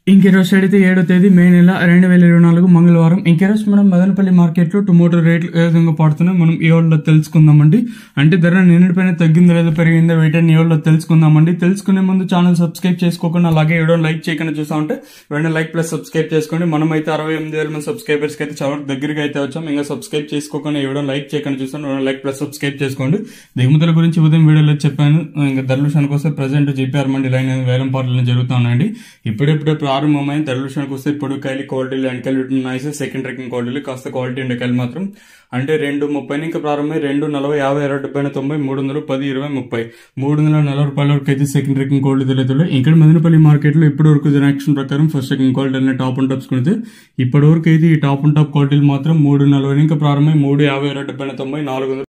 ఇంకెరోజు అయితే 7వ తేదీ మే నెల 2024 మంగళవారం. ఇంకెరోజు మనం మదనపల్లి మార్కెట్ లో టొమాటో రేట్లు ఏ విధంగా పడుతున్నాయి మనం ఈ వాళ్ళలో తెలుసుకుందామండి. అంటే ధర నిన్నటిపైన తగ్గిందో లేదో పెరిగిందో వీటిని ఈ వాళ్ళలో తెలుసుకుందామండి. తెలుసుకునే ముందు ఛానల్ సబ్స్క్రైబ్ చేసుకోకుండా అలాగే వీడియో లైక్ చేయకుండా చూసా ఉంటే వెంటనే లైక్ ప్లస్ సబ్స్క్రైబ్ చేసుకోండి. మనం అయితే 68,000 మంది సబ్స్క్రైబర్స్ కి అయితే చాలా దగ్గరగా అయితే వచ్చాం. ఇంకా సబ్స్క్రైబ్ చేసుకోకుండా వీడియో లైక్ చేయకుండా చూసాను లైక్ ప్లస్ సబ్స్క్రైబ్ చేసుకోండి. దిగుమతుల గురించి ఉదయం వీడియోలో చెప్పాను. ఇంకా ధరల విషయానికి వస్తే ప్రజెంట్ జీపీఆర్ మండి లైన్ వేలం పాటలు జరుగుతున్నాయండి. ఇప్పుడెప్పుడే ప్రారంభమైన ధరల విషయానికి వస్తే పొడుకాయలు క్వాలిటీలు ఎండకాయలు ఉన్నాయి. సెకండ్ ర్యాంకింగ్ క్వాలిటీలు కాస్త క్వాలిటీ ఎండకాయలు మాత్రం అంటే 2.30 ఇంకా ప్రారంభమై 2.40, 50, 60, 70, 90, 10, 20, 30, 340 రూపాయల వరకు అయితే సెకండ్ ర్యాంకింగ్ క్వాలిటీ తెలియదు. ఇక్కడ మదనపల్లి మార్కెట్ లో ఇప్పటి వరకు జనాక్షన్ ప్రకారం ఫస్ట్ ర్యాంకింగ్ క్వాలిటీ అనే టాప్ అండ్ టాప్స్ కొడితే ఇప్పటి వరకు అయితే ఈ టాప్ అండ్ టాప్ క్వాలిటీలు మాత్రం 3.40 ఇంకా ప్రారంభమై 350, 60, 70, 400